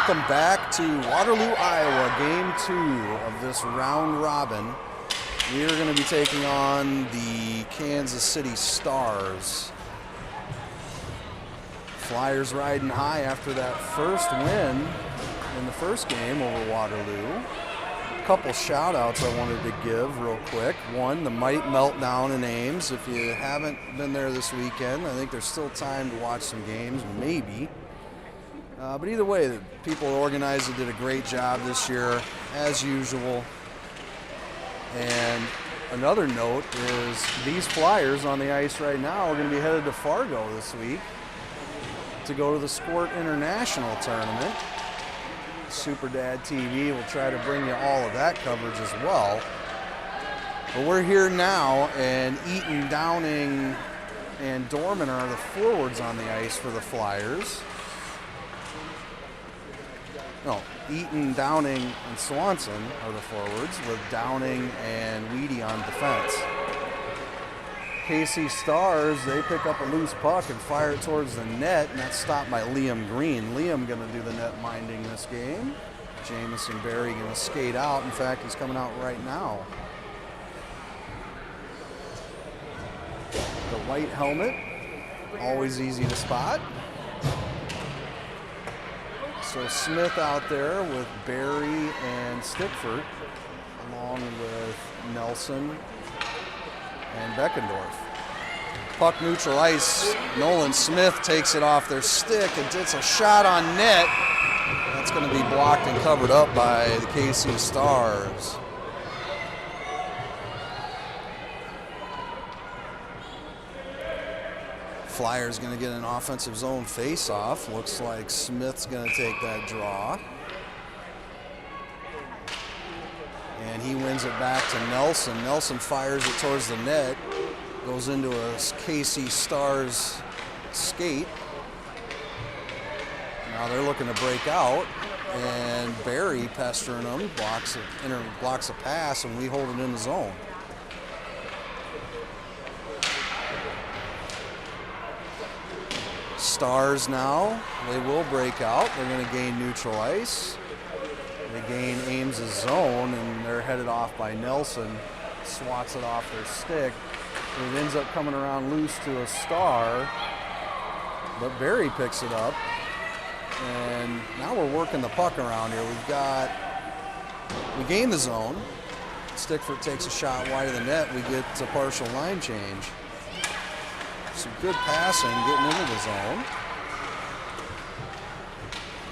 Welcome back to Waterloo, Iowa, Game 2 of this round robin. We are going to be taking on the Kansas City Stars. Flyers riding high after that first win in the first game over Waterloo. A couple shout-outs I wanted to give real quick. One, the Might Meltdown in Ames. If you haven't been there this weekend, I think there's still time to watch some games, maybe. But either way, the people who organized it did a great job this year, as usual. And another note is these Flyers on the ice right now are going to be headed to Fargo this week to go to the Squirt International Tournament. SuperDad TV will try to bring you all of that coverage as well. But we're here now, and Eaton, Downing, and Dorman are the forwards on the ice for the Flyers. No, Eaton, Downing, and Swanson are the forwards, with Downing and Weedy on defense. KC Stars, they pick up a loose puck and fire it towards the net, and that's stopped by Liam Green. Liam going to do the net minding this game. Jamison Berry going to skate out. In fact, he's coming out right now. The white helmet, always easy to spot. So Smith out there with Berry and Stickford, along with Nelson and Beckendorf. Puck neutral ice. Nolan Smith takes it off their stick and it's a shot on net. That's going to be blocked and covered up by the KC Stars. Flyers going to get an offensive zone face-off. Looks like Smith's going to take that draw. And he wins it back to Nelson. Nelson fires it towards the net. Goes into a KC Stars skate. Now they're looking to break out. And Barry pestering them, blocks a pass, and we hold it in the zone. Stars now, they will break out. They're going to gain neutral ice. They gain Ames' zone, and they're headed off by Nelson. Swats it off their stick. It ends up coming around loose to a Star, but Barry picks it up. And now we're working the puck around here. We gain the zone. Stickford takes a shot wide of the net. We get a partial line change. Some good passing getting into the zone.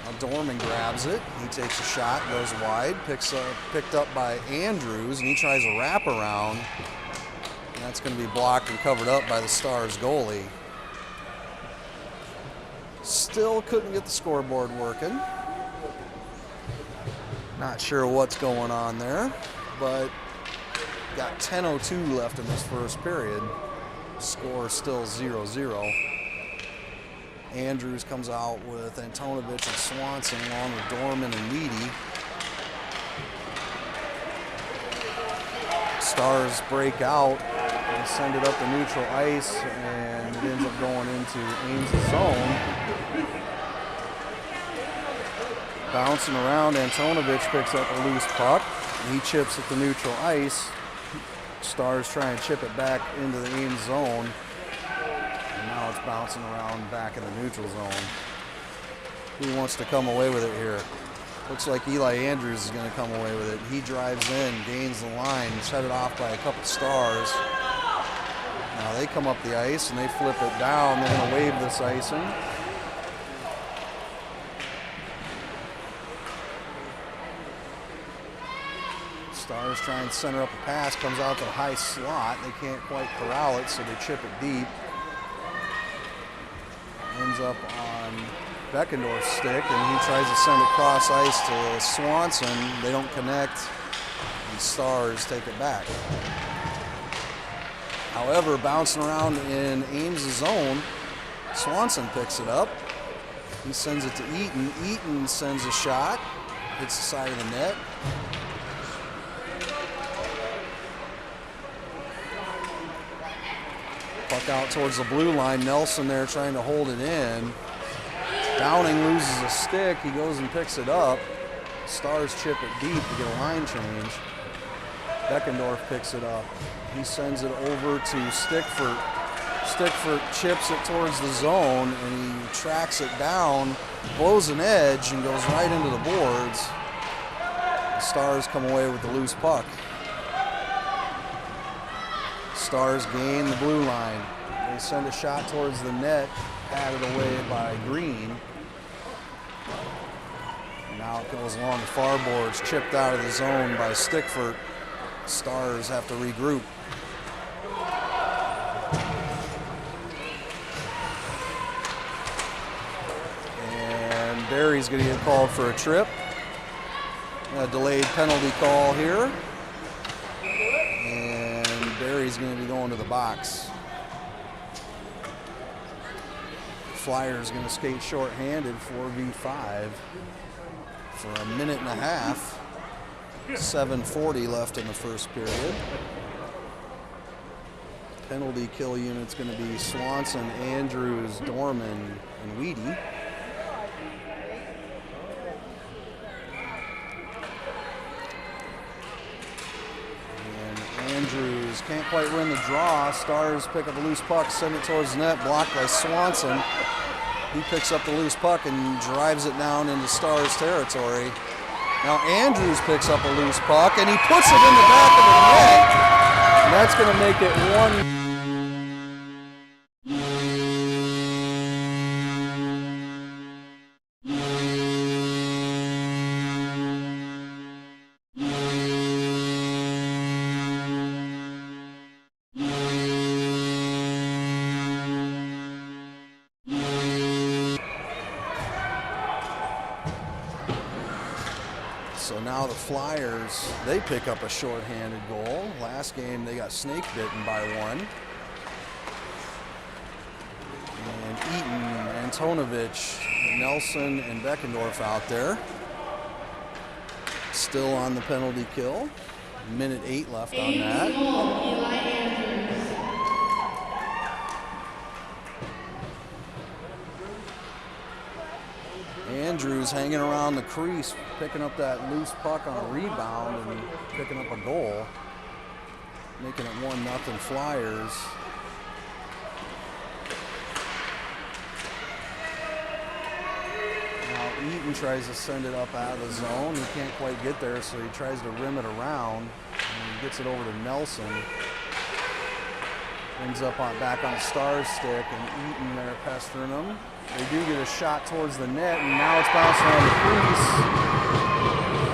Now Dorman grabs it. He takes a shot, goes wide, picked up by Andrews, and he tries a wraparound. And that's going to be blocked and covered up by the Stars goalie. Still couldn't get the scoreboard working. Not sure what's going on there, but got 10:02 left in this first period. Score still 0-0. Andrews comes out with Antonovich and Swanson along with Dorman and Weedy. Stars break out and send it up the neutral ice, and it ends up going into Ames' zone. Bouncing around, Antonovich picks up a loose puck. He chips at the neutral ice. Stars try and chip it back into the Ames zone. And now it's bouncing around back in the neutral zone. Who wants to come away with it here? Looks like Eli Andrews is going to come away with it. He drives in, gains the line. He's headed off by a couple Stars. Now they come up the ice and they flip it down. They're going to wave this icing. Stars try and center up a pass, comes out to the high slot. They can't quite corral it, so they chip it deep. Ends up on Beckendorf's stick, and he tries to send it cross ice to Swanson. They don't connect, and Stars take it back. However, bouncing around in Ames' zone, Swanson picks it up. He sends it to Eaton. Eaton sends a shot, hits the side of the net. Puck out towards the blue line. Nelson there trying to hold it in. Downing loses a stick. He goes and picks it up. Stars chip it deep to get a line change. Beckendorf picks it up. He sends it over to Stickford. Stickford chips it towards the zone, and he tracks it down, blows an edge, and goes right into the boards. The Stars come away with the loose puck. Stars gain the blue line. They send a shot towards the net, patted away by Green. Now it goes along the far boards, chipped out of the zone by Stickford. Stars have to regroup. And Barry's going to get called for a trip. A delayed penalty call here. And Barry's going to be going to the box. Flyers going to skate short-handed, 4v5 for a minute and a half. 7:40 left in the first period. Penalty kill unit's going to be Swanson, Andrews, Dorman, and Weedy. And Andrews can't quite win the draw. Stars pick up a loose puck, send it towards the net, blocked by Swanson. He picks up the loose puck and drives it down into Stars territory. Now Andrews picks up a loose puck and he puts it in the back of the net. And that's going to make it one. So now the Flyers, they pick up a shorthanded goal. Last game they got snake bitten by one. And Eaton, Antonovich, Nelson, and Beckendorf out there. Still on the penalty kill. Minute 8 left on that. Andrews hanging around the crease, picking up that loose puck on a rebound and picking up a goal, making it 1-0 Flyers. Now Eaton tries to send it up out of the zone. He can't quite get there, so he tries to rim it around and he gets it over to Nelson. Ends up back on Star's stick, and Eaton there pestering him. They do get a shot towards the net, and now it's bouncing on the crease.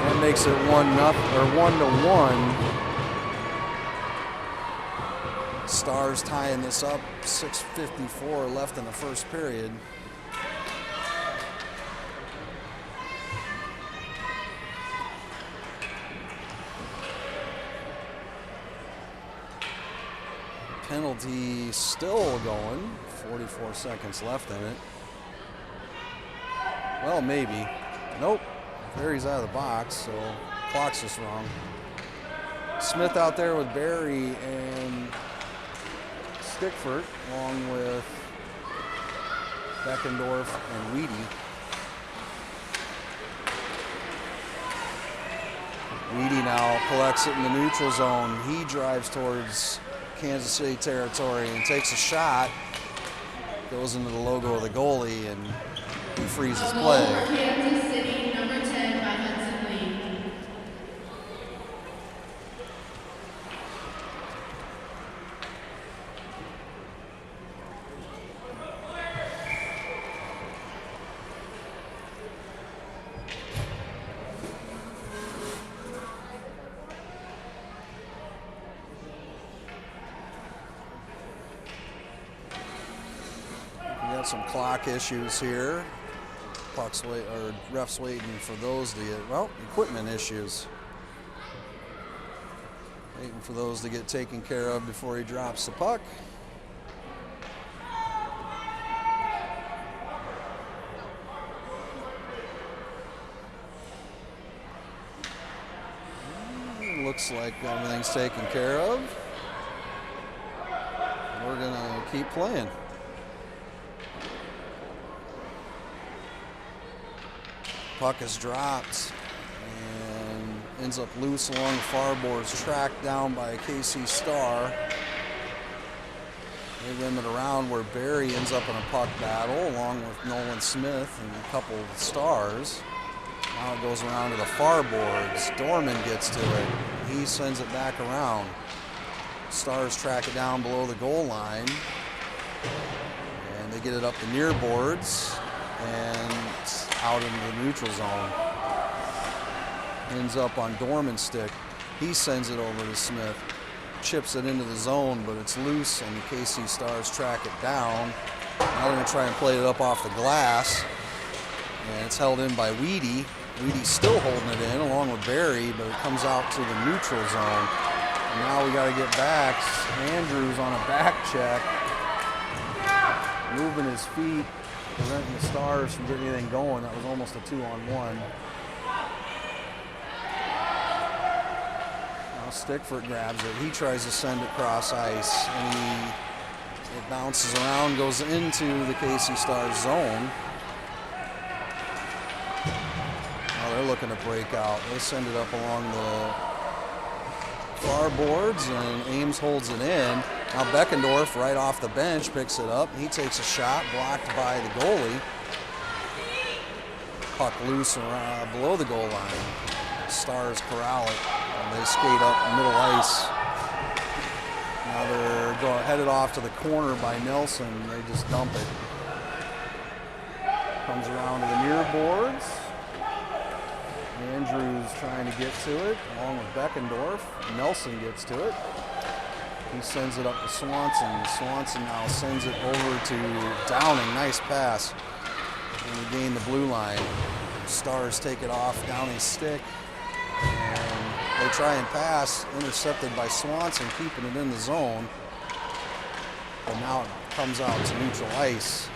That makes it 1-1. Stars tying this up. 6:54 left in the first period. Penalty still going. 44 seconds left in it. Well, maybe. Nope. Barry's out of the box, so clock's just wrong. Smith out there with Barry and Stickford, along with Beckendorf and Weedy. Weedy now collects it in the neutral zone. He drives towards Kansas City territory and takes a shot. Goes into the logo of the goalie and he freezes play. Kansas City, number 10 by Hudson Lee. Got some clock issues here. Pucks wait, or refs waiting for those to get, well, equipment issues. Waiting for those to get taken care of before he drops the puck. Looks like everything's taken care of. We're gonna keep playing. Puck is dropped and ends up loose along the far boards, tracked down by a KC Star. They win it around where Barry ends up in a puck battle along with Nolan Smith and a couple of Stars. Now it goes around to the far boards. Dorman gets to it. He sends it back around. Stars track it down below the goal line. And they get it up the near boards and out into the neutral zone. Ends up on Dorman's stick. He sends it over to Smith. Chips it into the zone, but it's loose, and the KC Stars track it down. Now they're going to try and play it up off the glass. And it's held in by Weedy. Weedy's still holding it in along with Barry, but it comes out to the neutral zone. And now we got to get back. Andrews on a back check. Moving his feet, preventing the Stars from getting anything going. That was almost a 2-on-1. Now Stickford grabs it. He tries to send it across ice, and it bounces around, goes into the KC Stars zone. Now they're looking to break out. They send it up along the far boards, and Ames holds it in. Now Beckendorf, right off the bench, picks it up. He takes a shot, blocked by the goalie. Puck loose around, below the goal line. Stars corral it, and they skate up middle ice. Now they're headed off to the corner by Nelson. They just dump it. Comes around to the near boards. Andrews trying to get to it, along with Beckendorf. Nelson gets to it. He sends it up to Swanson. Swanson now sends it over to Downing. Nice pass. And we gain the blue line. Stars take it off Downing's stick. And they try and pass, intercepted by Swanson, keeping it in the zone. But now it comes out to neutral ice.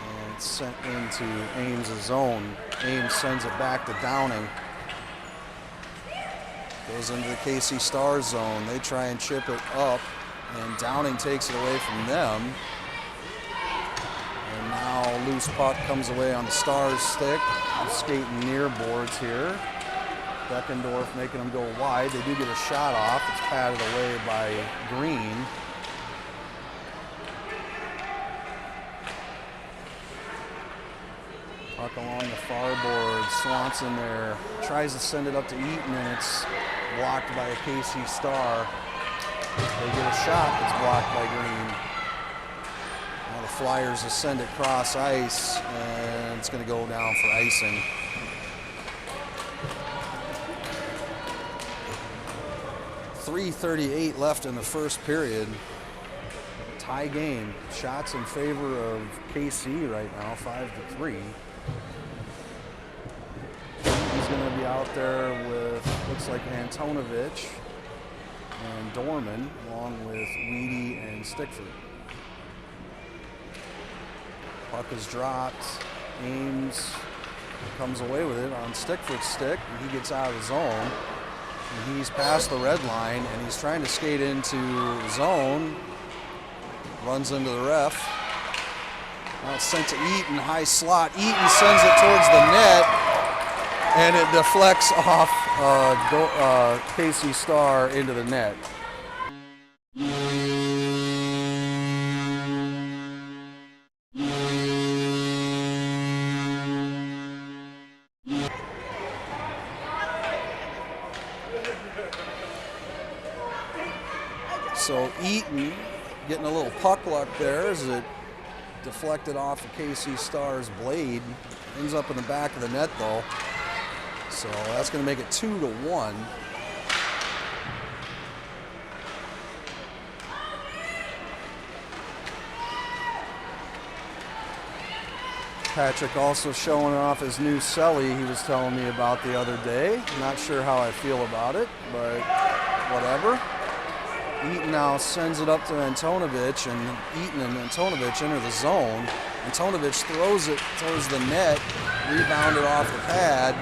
And it's sent into Ames' zone. Ames sends it back to Downing. Goes into the KC Stars zone. They try and chip it up, and Downing takes it away from them. And now loose puck comes away on the Stars stick. They're skating near boards here. Beckendorf making them go wide. They do get a shot off. It's patted away by Green. Puck along the far board. Swanson there tries to send it up to Eaton, and it's blocked by a KC Star. They get a shot that's blocked by Green. Now the Flyers will send it cross ice, and it's going to go down for icing. .338 left in the first period. Tie game. Shots in favor of KC right now, 5-3. He's going to be out there with, looks like Antonovich and Dorman, along with Weedy and Stickford. Puck is dropped. Ames comes away with it on Stickford's stick, and he gets out of the zone. And he's past the red line, and he's trying to skate into the zone. Runs into the ref. Now it's sent to Eaton, high slot. Eaton sends it towards the net, and it deflects off KC Star into the net. So Eaton getting a little puck luck there as it deflected off the KC Star's blade. Ends up in the back of the net though. So that's going to make it 2-1. Patrick also showing off his new celly he was telling me about the other day. Not sure how I feel about it, but whatever. Eaton now sends it up to Antonovich, and Eaton and Antonovich enter the zone. Antonovich throws it towards the net, rebounded off the pad.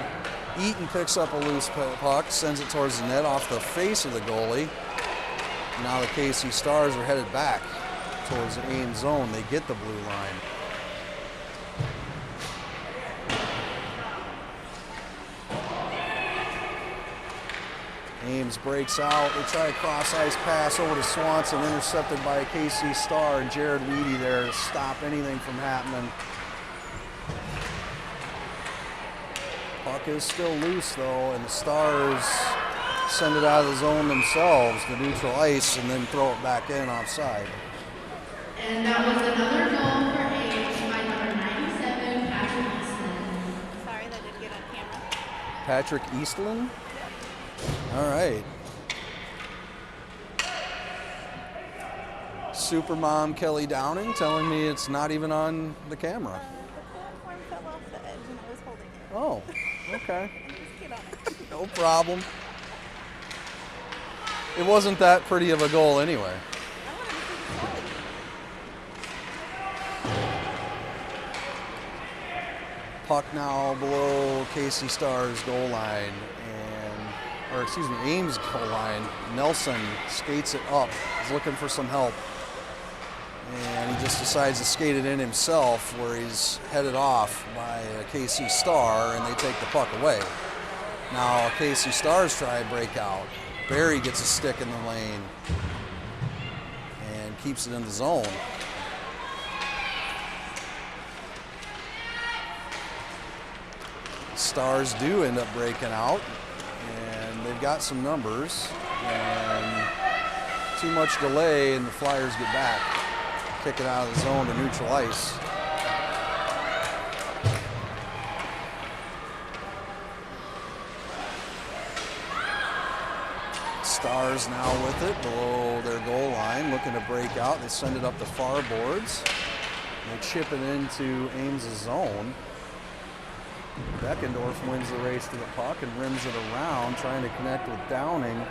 Eaton picks up a loose puck, sends it towards the net off the face of the goalie. Now the KC Stars are headed back towards the Ames zone. They get the blue line. Ames breaks out. They try a cross-ice pass over to Swanson, intercepted by a KC star, and Jared Weedy there to stop anything from happening. Puck is still loose, though, and the Stars send it out of the zone themselves to neutral ice and then throw it back in offside. And that was another goal for Ames by number 97, Patrick Eastland. Sorry, that didn't get on camera. Patrick Eastland? All right. Supermom Kelly Downing telling me it's not even on the camera. The platform fell off the edge and I was holding it. Oh, okay. And just get on it. No problem. It wasn't that pretty of a goal anyway. I wanted to see the goalie. Puck now below KC Stars goal line, Ames goal line. Nelson skates it up. He's looking for some help. And he just decides to skate it in himself, where he's headed off by a KC Star, and they take the puck away. Now KC Stars try to break out. Barry gets a stick in the lane and keeps it in the zone. Stars do end up breaking out, and they've got some numbers, and too much delay, and the Flyers get back. Kick it out of the zone to neutral ice. Stars now with it below their goal line, looking to break out. They send it up the far boards. They chip it into Ames' zone. Beckendorf wins the race to the puck and rims it around, trying to connect with Downing.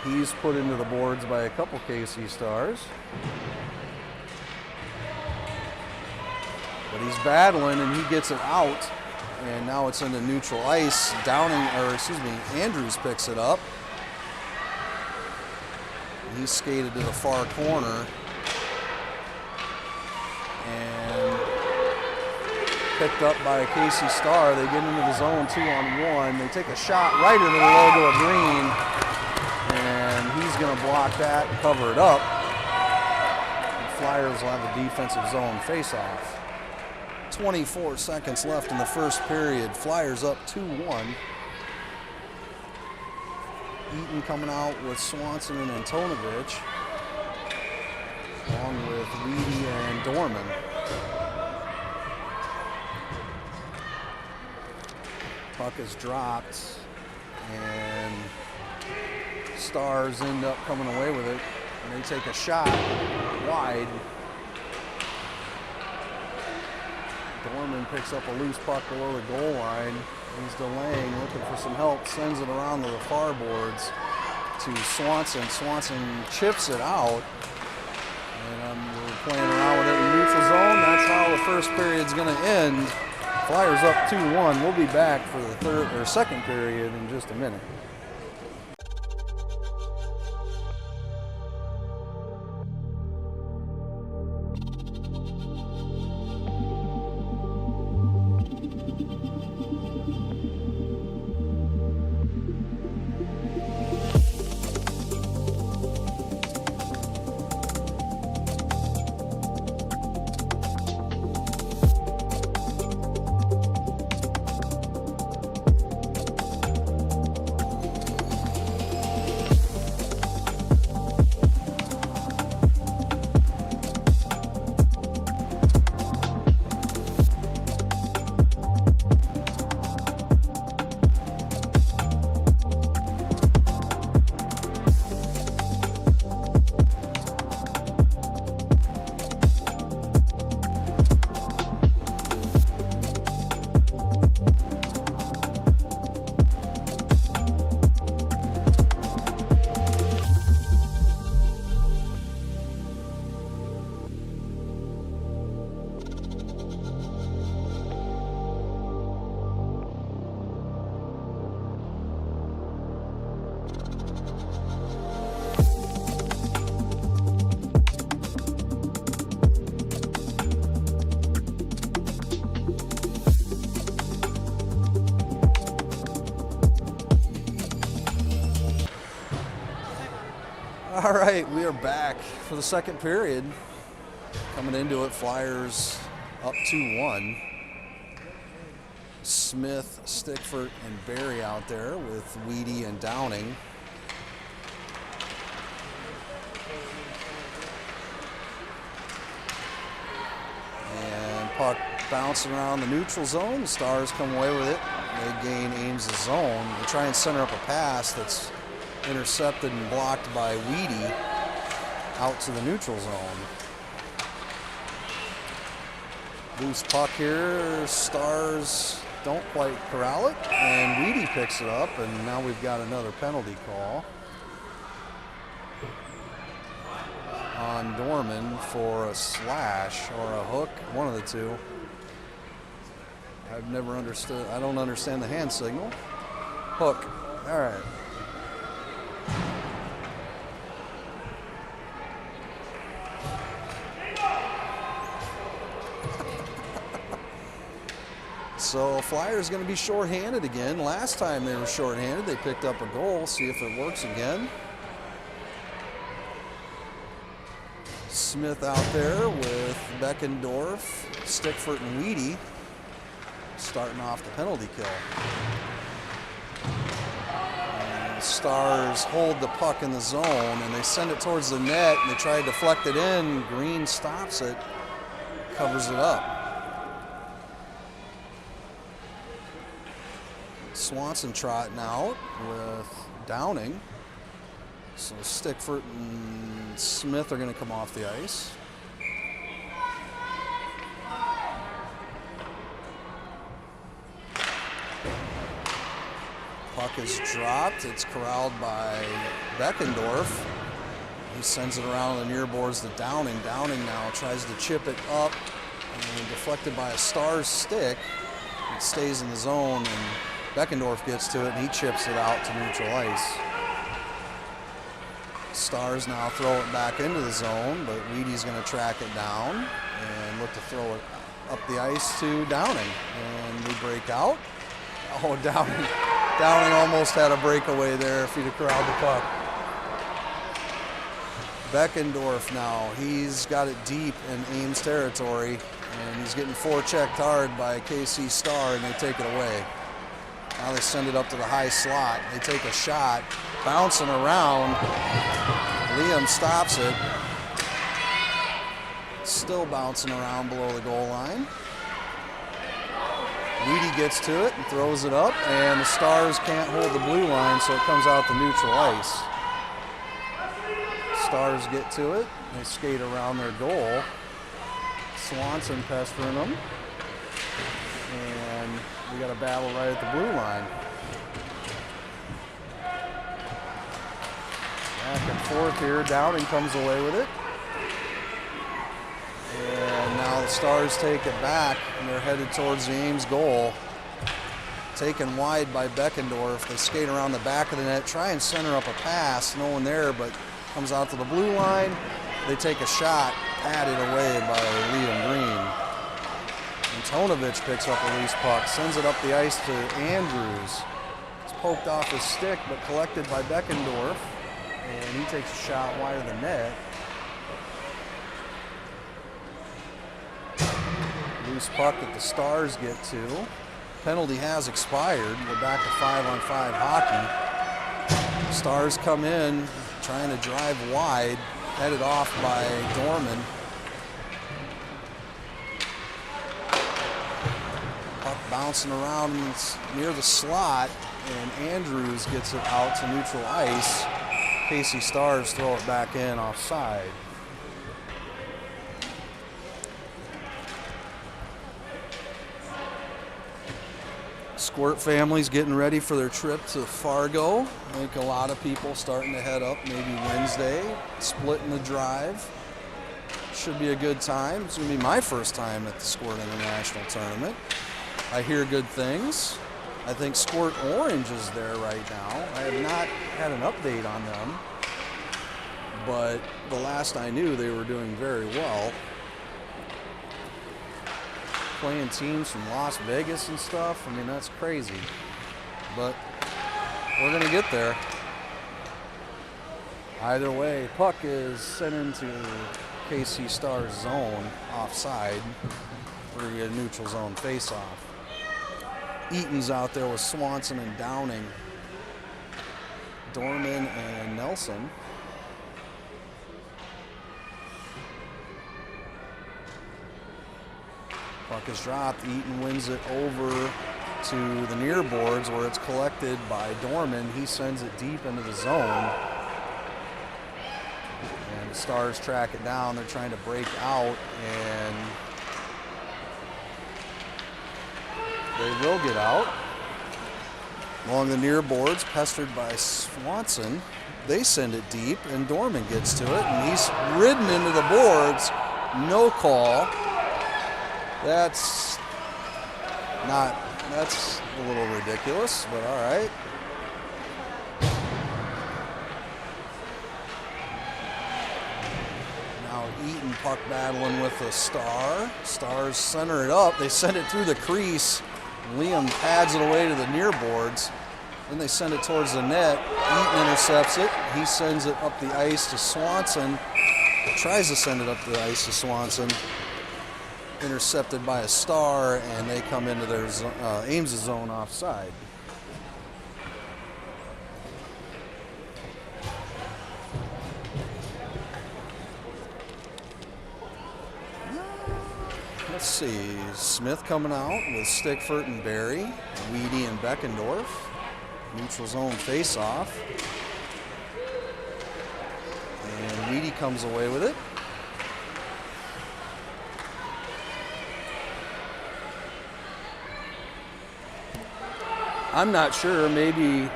He's put into the boards by a couple KC Stars. But he's battling and he gets it out. And now it's into neutral ice. Andrews picks it up. He's skated to the far corner. And picked up by a KC Star. They get into the zone 2-on-1. They take a shot right into the logo of green. And he's going to block that and cover it up. The Flyers will have a defensive zone face-off. 24 seconds left in the first period. Flyers up 2-1. Eaton coming out with Swanson and Antonovich, along with Weedy and Dorman. Puck is dropped, and Stars end up coming away with it, and they take a shot wide. Dorman picks up a loose puck below the goal line. He's delaying, looking for some help, sends it around to the far boards to Swanson. Swanson chips it out, and we're playing around with it in neutral zone. That's how the first period's going to end. Flyers up 2-1. We'll be back for the second period in just a minute. All right, we are back for the second period. Coming into it, Flyers up 2-1. Smith, Stickford, and Barry out there with Weedy and Downing. And puck bouncing around the neutral zone. The Stars come away with it. They gain Ames' zone. They try and center up a pass that's intercepted and blocked by Weedy out to the neutral zone. Loose puck here. Stars don't quite corral it, and Weedy picks it up, and now we've got another penalty call on Dorman for a slash or a hook, one of the two. I've never understood, I don't understand the hand signal. Hook, all right. So Flyers going to be shorthanded again. Last time they were shorthanded, they picked up a goal. See if it works again. Smith out there with Beckendorf, Stickford, and Weedy starting off the penalty kill. And the Stars hold the puck in the zone, and they send it towards the net, and they try to deflect it in. Green stops it, covers it up. Swanson trotting out with Downing. So Stickford and Smith are going to come off the ice. Puck is dropped. It's corralled by Beckendorf. He sends it around the near boards to Downing. Downing now tries to chip it up and deflected by a Stars stick. It stays in the zone, and Beckendorf gets to it, and he chips it out to neutral ice. Stars now throw it back into the zone, but Weedy's going to track it down and look to throw it up the ice to Downing. And we break out. Oh, Downing almost had a breakaway there if he'd have corralled the puck. Beckendorf now, he's got it deep in Ames territory, and he's getting forechecked hard by KC Star, and they take it away. Now they send it up to the high slot. They take a shot, bouncing around. Liam stops it. Still bouncing around below the goal line. Weedy gets to it and throws it up, and the Stars can't hold the blue line, so it comes out the neutral ice. Stars get to it. They skate around their goal. Swanson pestering them. And we got a battle right at the blue line. Back and forth here. Downing comes away with it. And now the Stars take it back, and they're headed towards the Ames goal. Taken wide by Beckendorf. They skate around the back of the net, try and center up a pass. No one there, but comes out to the blue line. They take a shot, patted away by Liam Green. Antonovich picks up a loose puck, sends it up the ice to Andrews. It's poked off his stick, but collected by Beckendorf. And he takes a shot wide of the net. Loose puck that the Stars get to. Penalty has expired. We're back to 5-on-5 hockey. Stars come in, trying to drive wide, headed off by Dorman. Puck bouncing around near the slot, and Andrews gets it out to neutral ice. KC Stars throw it back in offside. Squirt family's getting ready for their trip to Fargo. I think a lot of people starting to head up maybe Wednesday, splitting the drive. Should be a good time. It's going to be my first time at the Squirt International Tournament. I hear good things. I think Squirt Orange is there right now. I have not had an update on them, but the last I knew they were doing very well. Playing teams from Las Vegas and stuff. I mean, that's crazy. But we're going to get there. Either way, puck is sent into KC Stars zone offside for a neutral zone face-off. Eaton's out there with Swanson and Downing. Dorman and Nelson. Puck is dropped. Eaton wins it over to the near boards where it's collected by Dorman. He sends it deep into the zone. And the Stars track it down. They're trying to break out, and they will get out. Along the near boards, pestered by Swanson. They send it deep, and Dorman gets to it, and he's ridden into the boards. No call. That's a little ridiculous, but all right. Now Eaton puck battling with the Star. Stars center it up. They send it through the crease. Liam pads it away to the near boards. Then they send it towards the net. Eaton intercepts it. He sends it up the ice to Swanson. Tries to send it up the ice to Swanson. Intercepted by a Star, and they come into their Ames' zone offside. Let's see, Smith coming out with Stickford and Barry, Weedy and Beckendorf. Neutral zone face-off. And Weedy comes away with it. I'm not sure, maybe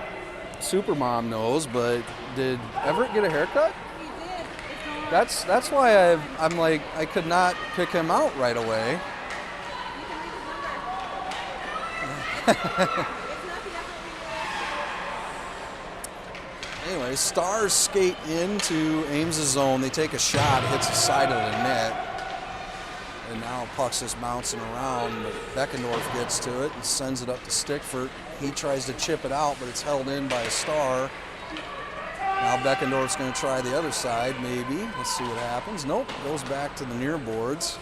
Supermom knows, but did Everett get a haircut? He did. It's not. That's why I'm like, I could not pick him out right away. You can read his number. It's not the Anyway, Stars skate into Ames' zone. They take a shot, hits the side of the net. And now puck's just bouncing around, but Beckendorf gets to it and sends it up to Stickford. He tries to chip it out, but it's held in by a Star. Now Beckendorf's going to try the other side, maybe. Let's see what happens. Nope, goes back to the near boards.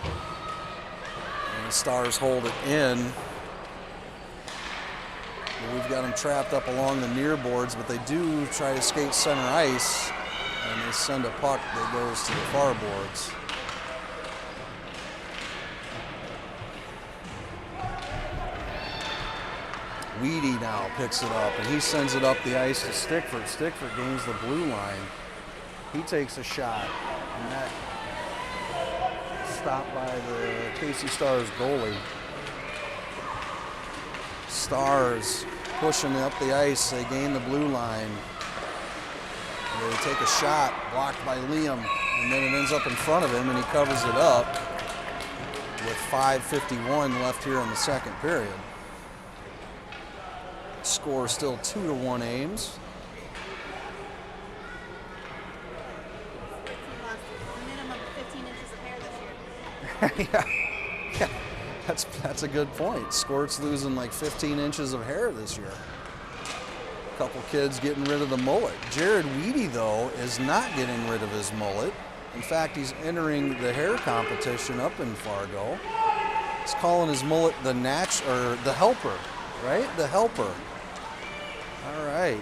And the Stars hold it in. We've got them trapped up along the near boards, but they do try to skate center ice, and they send a puck that goes to the far boards. Weedy now picks it up, and he sends it up the ice to Stickford. Stickford gains the blue line. He takes a shot, and that stopped by the KC Stars goalie. Stars pushing up the ice. They gain the blue line. They take a shot, blocked by Liam, and then it ends up in front of him, and he covers it up with 5:51 left here in the second period. Score still 2-1 Ames. He lost a minimum of 15 inches of hair this year. Yeah, that's a good point. Squirt's losing like 15 inches of hair this year. A couple kids getting rid of the mullet. Jared Weedy, though, is not getting rid of his mullet. In fact, he's entering the hair competition up in Fargo. He's calling his mullet the helper, right? The helper. All right.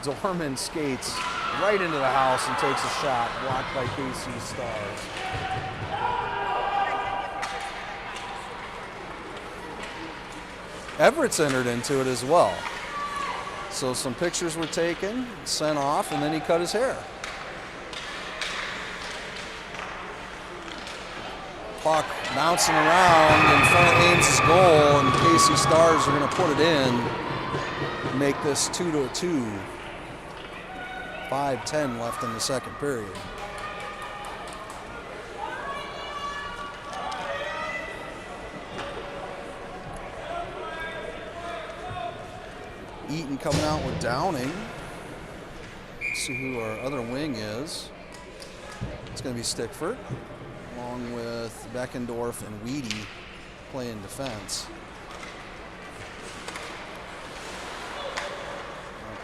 Dorman skates right into the house and takes a shot, blocked by KC Stars. Everett's entered into it as well. So some pictures were taken, sent off, and then he cut his hair. Puck bouncing around in front of Ames' goal, and KC Stars are going to put it in. Make this 2-2. 5:10 left in the second period. Eaton coming out with Downing. Let's see who our other wing is. It's going to be Stickford, along with Beckendorf and Weedy playing defense.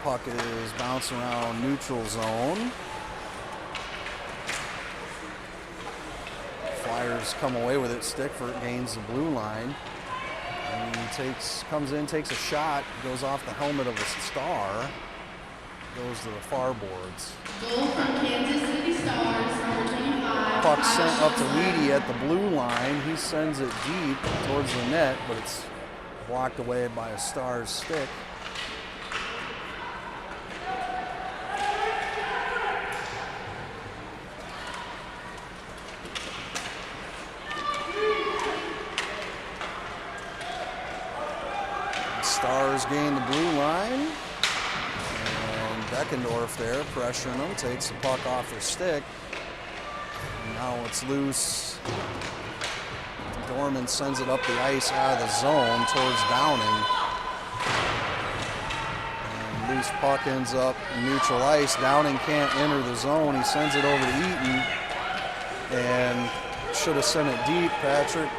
Puck is bouncing around neutral zone. Flyers come away with it. Stickford gains the blue line. And comes in, takes a shot, goes off the helmet of a Star, goes to the far boards. Goal from Kansas City Stars, number 25. Puck sent up to Weedy at the blue line. He sends it deep towards the net, but it's blocked away by a Stars stick. Stars gain the blue line, and Beckendorf there pressuring him, takes the puck off his stick. And now it's loose. Dorman sends it up the ice out of the zone towards Downing. And loose puck ends up in neutral ice. Downing can't enter the zone. He sends it over to Eaton, and should have sent it deep, Patrick.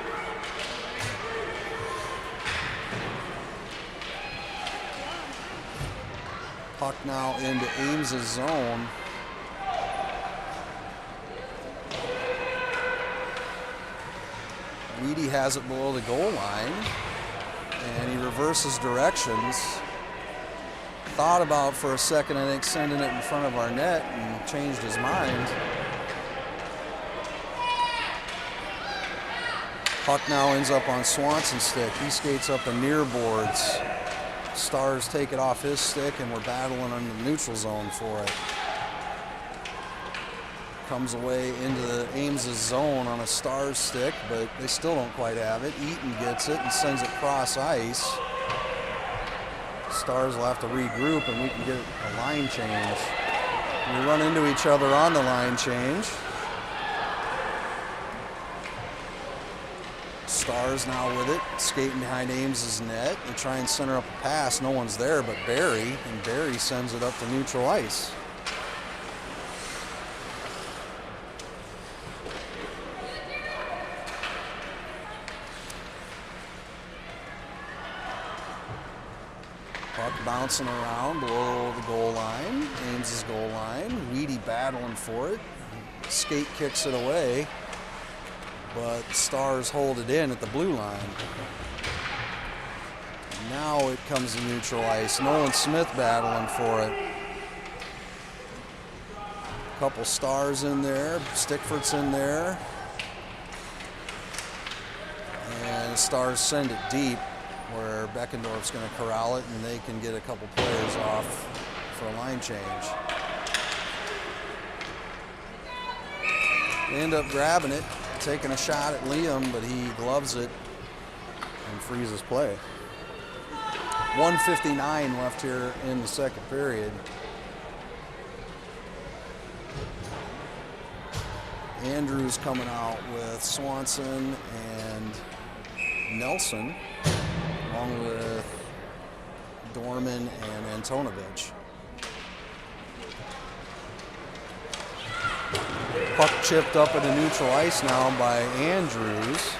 Puck now into Ames' zone. Weedy has it below the goal line, and he reverses directions. Thought about for a second, I think, sending it in front of our net, and changed his mind. Puck now ends up on Swanson's stick. He skates up the near boards. Stars take it off his stick, and we're battling in the neutral zone for it. Comes away into the Ames' zone on a Stars stick, but they still don't quite have it. Eaton gets it and sends it cross ice. Stars will have to regroup, and we can get a line change. We run into each other on the line change. Stars now with it, skating behind Ames' net. They try and center up a pass. No one's there but Barry, and Barry sends it up to neutral ice. Puck bouncing around below the goal line, Ames' goal line. Weedy battling for it. Skate kicks it away, but Stars hold it in at the blue line. Now it comes to neutral ice. Nolan Smith battling for it. A couple Stars in there. Stickford's in there. And Stars send it deep, where Beckendorf's going to corral it, and they can get a couple players off for a line change. They end up grabbing it, taking a shot at Liam, but he gloves it and freezes play. 1:59 left here in the second period. Andrews coming out with Swanson and Nelson, along with Dorman and Antonovich. Puck chipped up into neutral ice now by Andrews.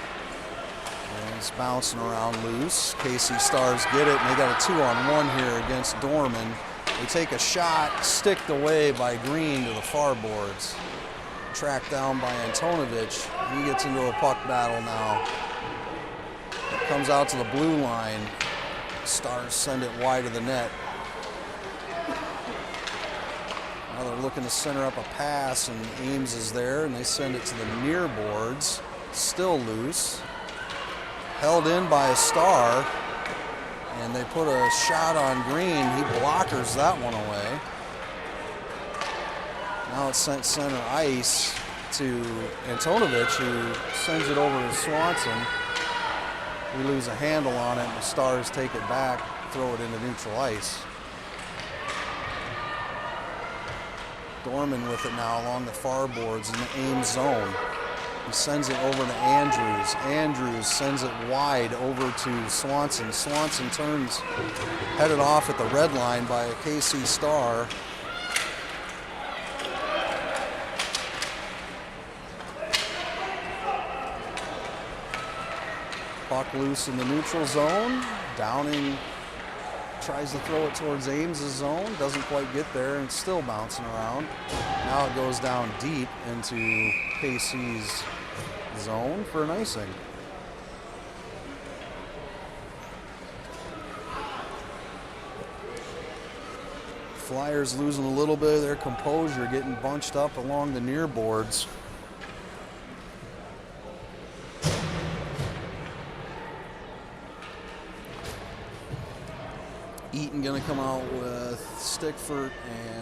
And it's bouncing around loose. KC Stars get it, and they got a 2-on-1 here against Dorman. They take a shot, sticked away by Green to the far boards. Tracked down by Antonovich. He gets into a puck battle now. It comes out to the blue line. Stars send it wide of the net. Now they're looking to center up a pass, and Ames is there, and they send it to the near boards. Still loose. Held in by a Star, and they put a shot on Green. He blockers that one away. Now it's sent center ice to Antonovich, who sends it over to Swanson. We lose a handle on it, and the Stars take it back, throw it into neutral ice. Dorman with it now along the far boards in the Ames zone. He sends it over to Andrews. Andrews sends it wide over to Swanson. Swanson turns, headed off at the red line by a KC Star. Puck loose in the neutral zone. Downing tries to throw it towards Ames' zone, doesn't quite get there, and it's still bouncing around. Now it goes down deep into KC's zone for an icing. Flyers losing a little bit of their composure, getting bunched up along the near boards. Eaton gonna come out with Stickford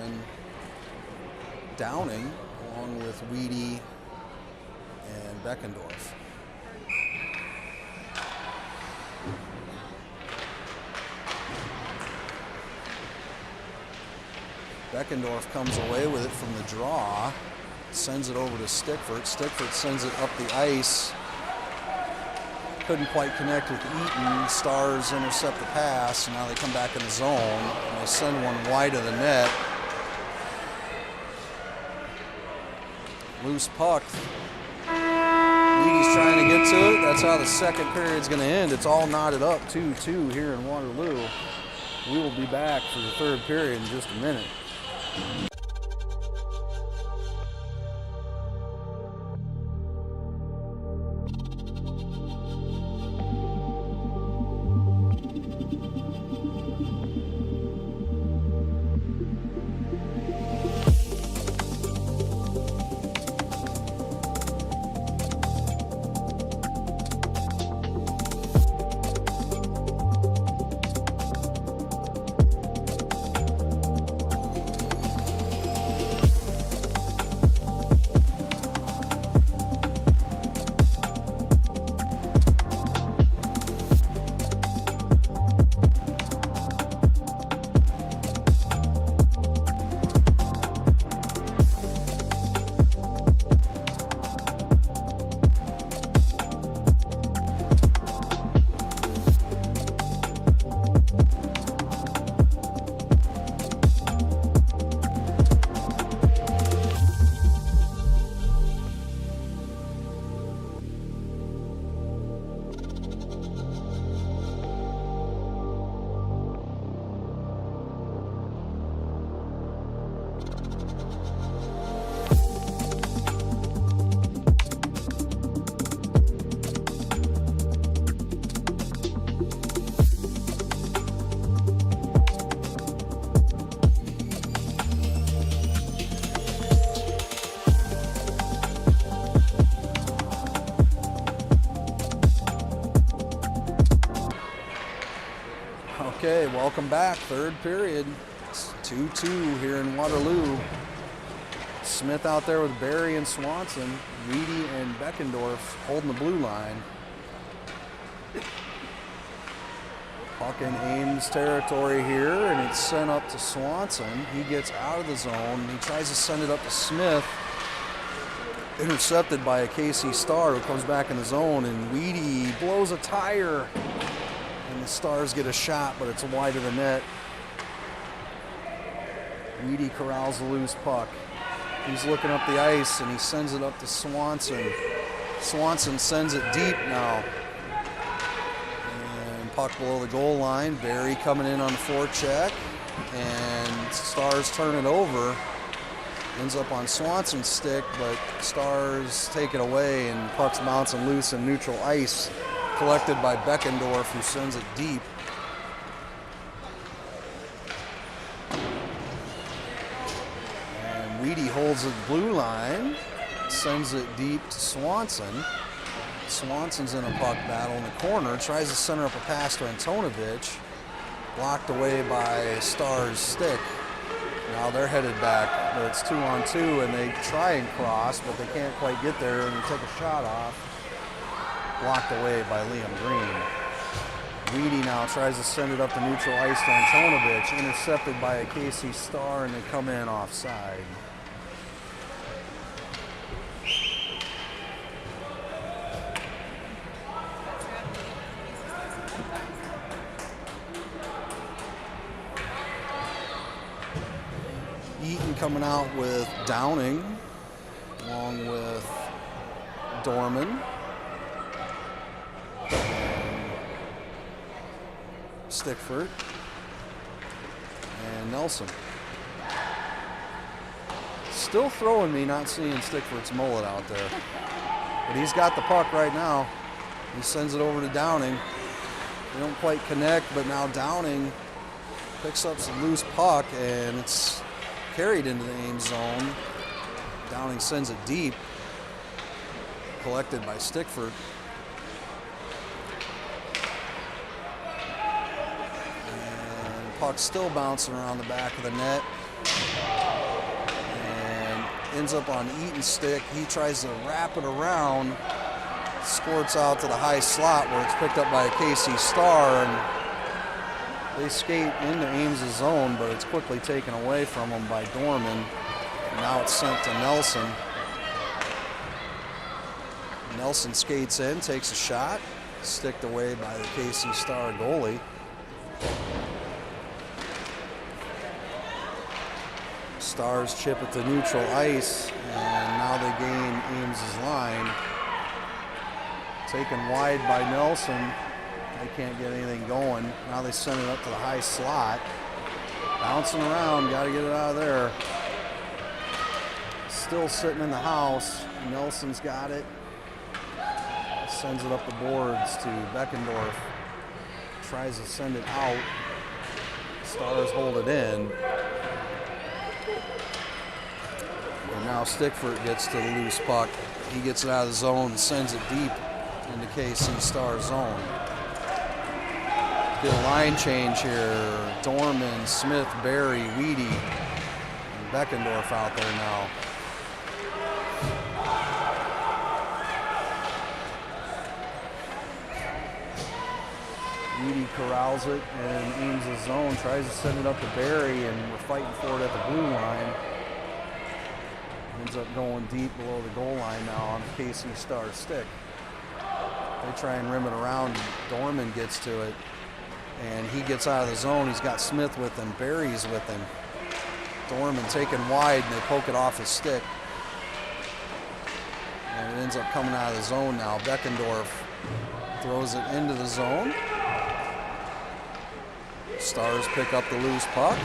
and Downing, along with Weedy and Beckendorf. Beckendorf comes away with it from the draw, sends it over to Stickford. Stickford sends it up the ice. Couldn't quite connect with Eaton. Stars intercept the pass, and now they come back in the zone, and they send one wide of the net. Loose puck. Leady's trying to get to it. That's how the second period's going to end. It's all knotted up 2-2 here in Waterloo. We will be back for the third period in just a minute. Okay, welcome back. Third period. It's 2-2 here in Waterloo. Smith out there with Barry and Swanson. Weedy and Beckendorf holding the blue line. Puck in Ames territory here, and it's sent up to Swanson. He gets out of the zone. He tries to send it up to Smith. Intercepted by a KC Star who comes back in the zone, and Weedy blows a tire. And the Stars get a shot, but it's wide of the net. Weedy corrals the loose puck. He's looking up the ice, and he sends it up to Swanson. Swanson sends it deep now. And puck below the goal line. Barry coming in on the forecheck. And Stars turn it over. Ends up on Swanson's stick, but Stars take it away, and puck's bouncing loose in neutral ice. Collected by Beckendorf, who sends it deep. And Weedy holds the blue line, sends it deep to Swanson. Swanson's in a puck battle in the corner, tries to center up a pass to Antonovich. Blocked away by Star's stick. Now they're headed back, but it's 2-on-2, and they try and cross, but they can't quite get there, and they take a shot off. Blocked away by Liam Green. Weedy now tries to send it up the neutral ice to Antonovich, intercepted by a KC Star, and they come in offside. Eaton coming out with Downing, along with Dorman. Stickford. And Nelson. Still throwing me not seeing Stickford's mullet out there. But he's got the puck right now. He sends it over to Downing. They don't quite connect, but now Downing picks up some loose puck, and it's carried into the Ames zone. Downing sends it deep, collected by Stickford. And puck still bouncing around the back of the net. And ends up on Eaton's stick. He tries to wrap it around, squirts out to the high slot where it's picked up by a KC Star, and they skate into Ames' zone, but it's quickly taken away from them by Dorman. Now it's sent to Nelson. Nelson skates in, takes a shot, sticked away by the KC Star goalie. Stars chip it to neutral ice, and now they gain Ames' line. Taken wide by Nelson. They can't get anything going. Now they send it up to the high slot. Bouncing around, got to get it out of there. Still sitting in the house. Nelson's got it. Sends it up the boards to Beckendorf. Tries to send it out. Stars hold it in. And now Stickford gets to the loose puck. He gets it out of the zone and sends it deep into KC Star zone. Get a line change here. Dorman, Smith, Barry, Weedy, and Beckendorf out there now. Weedy corrals it in Ames' zone, tries to send it up to Barry, and we're fighting for it at the blue line. Ends up going deep below the goal line now on KC Star's stick. They try and rim it around. Dorman gets to it, and he gets out of the zone. He's got Smith with him. Barry's with him. Dorman taken wide, and they poke it off his stick. And it ends up coming out of the zone now. Beckendorf throws it into the zone. Stars pick up the loose puck.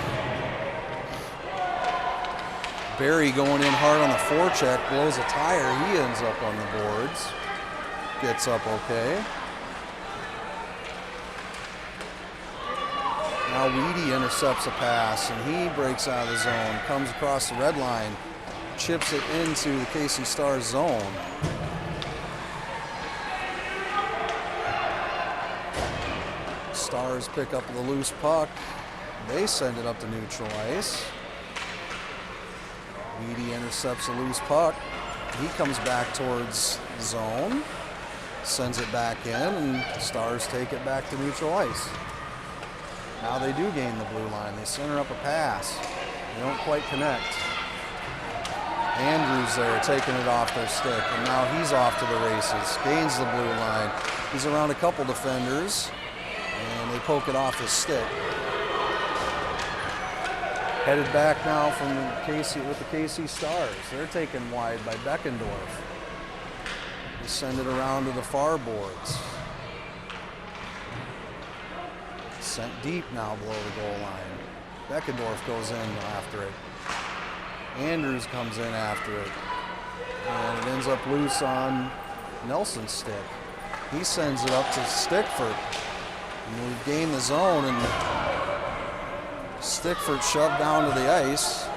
Barry going in hard on the forecheck, blows a tire. He ends up on the boards. Gets up okay. Now Weedy intercepts a pass, and he breaks out of the zone, comes across the red line, chips it into the KC Stars zone. Stars pick up the loose puck. They send it up to neutral ice. Weedy intercepts a loose puck. He comes back towards zone, sends it back in, and Stars take it back to neutral ice. Now they do gain the blue line. They center up a pass. They don't quite connect. Andrews there taking it off their stick, and now he's off to the races. Gains the blue line. He's around a couple defenders, and they poke it off his stick. Headed back now from the KC with the KC Stars. They're taken wide by Beckendorf. They send it around to the far boards. Sent deep now below the goal line. Beckendorf goes in after it. Andrews comes in after it. And it ends up loose on Nelson's stick. He sends it up to Stickford. And we've gained the zone, and Stickford shoved down to the ice.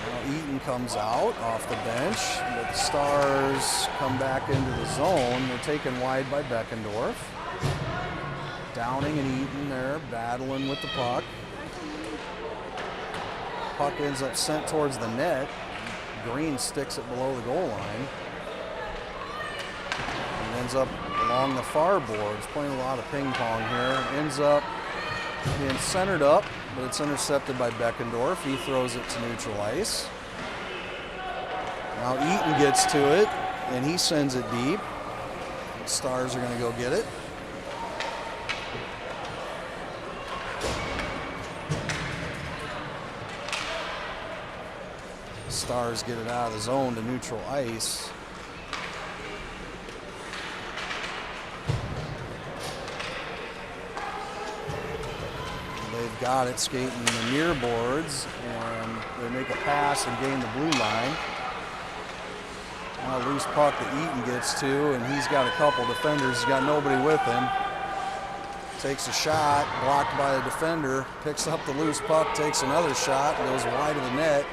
Now Eaton comes out off the bench, but the Stars come back into the zone. They're taken wide by Beckendorf. Downing and Eaton there battling with the puck. Puck ends up sent towards the net. Green sticks it below the goal line. And ends up along the far boards, playing a lot of ping pong here. Ends up being centered up, but it's intercepted by Beckendorf. He throws it to neutral ice. Now Eaton gets to it, and he sends it deep. The Stars are going to go get it. Stars get it out of the zone to neutral ice. They've got it, skating the near boards, and they make a pass and gain the blue line. Now loose puck that Eaton gets to, and he's got a couple defenders. He's got nobody with him. Takes a shot, blocked by the defender, picks up the loose puck, takes another shot, goes wide of the net.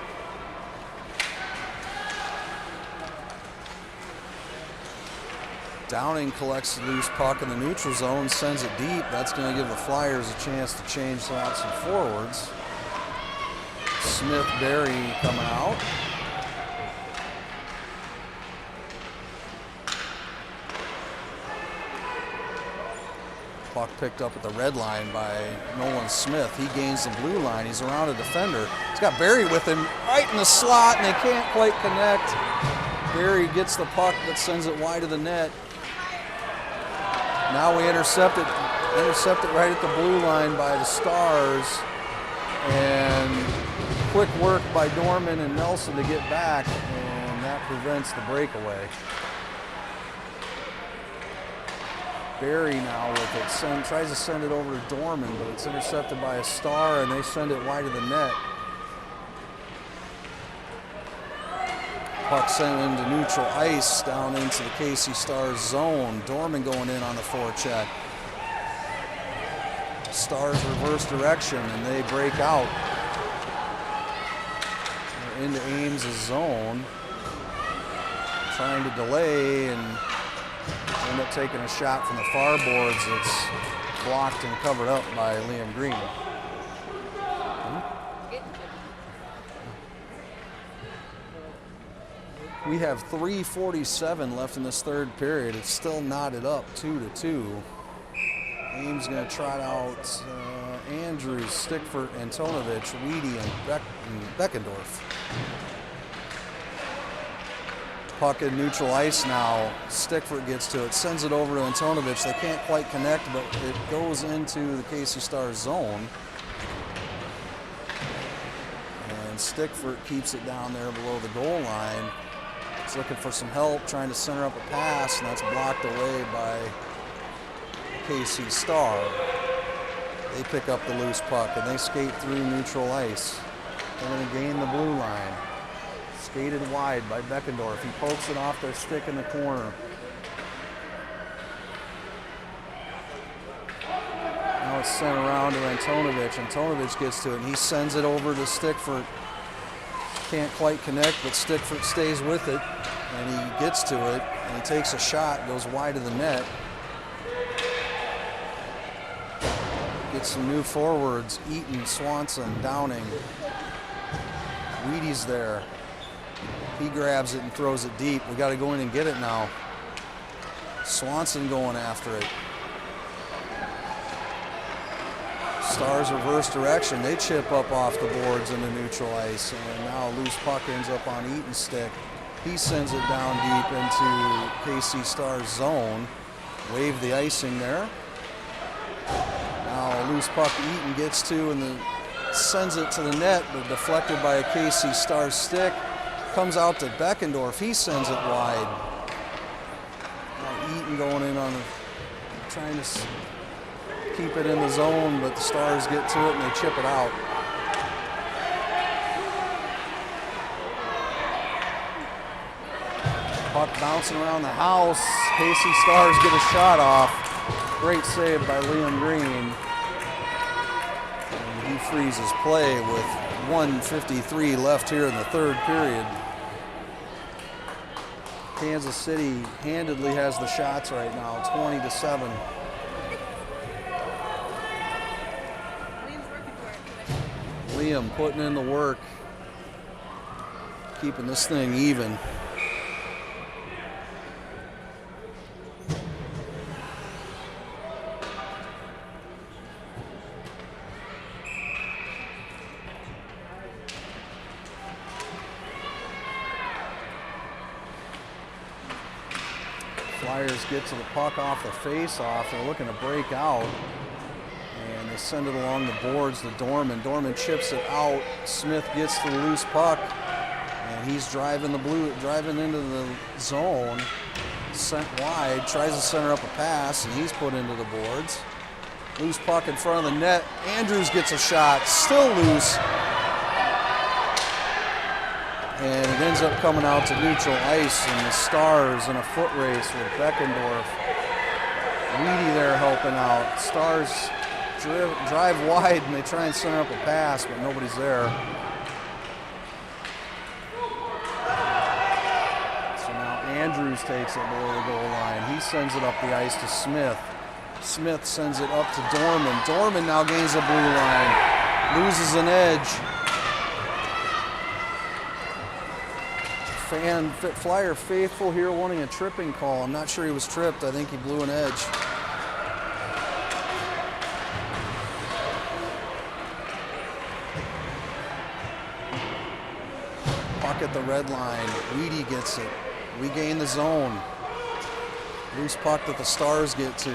Downing collects the loose puck in the neutral zone, sends it deep. That's going to give the Flyers a chance to change out some forwards. Smith, Berry coming out. Puck picked up at the red line by Nolan Smith. He gains the blue line. He's around a defender. He's got Berry with him right in the slot, and they can't quite connect. Berry gets the puck but sends it wide of the net. Now we intercept it right at the blue line by the Stars. And quick work by Dorman and Nelson to get back, and that prevents the breakaway. Berry now with it, tries to send it over to Dorman, but it's intercepted by a Star, and they send it wide of the net. Puck sent into neutral ice down into the KC Stars zone. Dorman going in on the forecheck. Stars reverse direction, and they break out. They're into Ames' zone, trying to delay, and end up taking a shot from the far boards. It's blocked and covered up by Liam Green. We have 3:47 left in this third period. It's still knotted up 2-2. Ames going to trot out Andrews, Stickford, Antonovich, Weedy, and Beckendorf. Puck in neutral ice now. Stickford gets to it, sends it over to Antonovich. They can't quite connect, but it goes into the KC Stars zone. And Stickford keeps it down there below the goal line. He's looking for some help, trying to center up a pass, and that's blocked away by KC Star. They pick up the loose puck, and they skate through neutral ice. They're going to gain the blue line. Skated wide by Beckendorf. He pokes it off their stick in the corner. Now it's sent around to Antonovich. Antonovich gets to it, and he sends it over to Stickford. Can't quite connect, but Stickford stays with it, and he gets to it, and he takes a shot, goes wide of the net. Gets some new forwards, Eaton, Swanson, Downing. Weedy's there. He grabs it and throws it deep. We got to go in and get it now. Swanson going after it. Stars reverse direction. They chip up off the boards into neutral ice, and now a loose puck ends up on Eaton's stick. He sends it down deep into KC Stars zone. Wave the icing there. Now a loose puck Eaton gets to and sends it to the net, but deflected by a KC Stars stick. Comes out to Beckendorf. He sends it wide. Now Eaton going in on trying to keep it in the zone, but the Stars get to it and they chip it out. Puck bouncing around the house. KC Stars get a shot off. Great save by Liam Green. And he freezes play with 1:53 left here in the third period. Kansas City handedly has the shots right now, 20-7. Liam putting in the work, keeping this thing even. Flyers get to the puck off the face-off. They're looking to break out. And they send it along the boards to Dorman. Dorman chips it out. Smith gets the loose puck. And he's driving into the zone. Sent wide. Tries to center up a pass, and he's put into the boards. Loose puck in front of the net. Andrews gets a shot, still loose. And it ends up coming out to neutral ice, and the Stars in a foot race with Beckendorf. Weedy there helping out. Stars drive wide, and they try and center up a pass, but nobody's there. So now Andrews takes it below the goal line. He sends it up the ice to Smith. Smith sends it up to Dorman. Dorman now gains the blue line, loses an edge. Flyer faithful here wanting a tripping call. I'm not sure he was tripped. I think he blew an edge. Puck at the red line. Weedy gets it. We gain the zone. Loose puck that the Stars get to.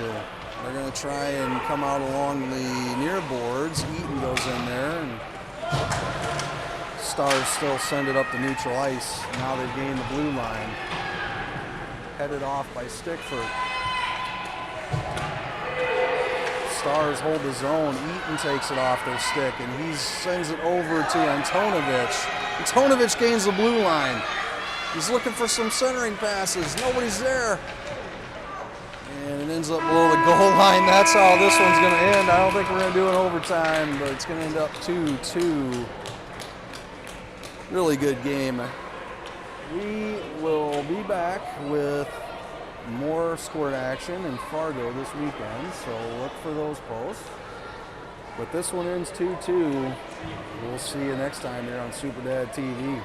They're going to try and come out along the near boards. Eaton goes in there, and Stars still send it up to neutral ice. Now they've gained the blue line. Headed off by Stickford. Stars hold the zone. Eaton takes it off their stick, and he sends it over to Antonovich. Antonovich gains the blue line. He's looking for some centering passes. Nobody's there. And it ends up below the goal line. That's how this one's going to end. I don't think we're going to do an overtime, but it's going to end up 2-2. Really good game. We will be back with more Squirt action in Fargo this weekend, so look for those posts. But this one ends 2-2. We'll see you next time here on SuperDad TV.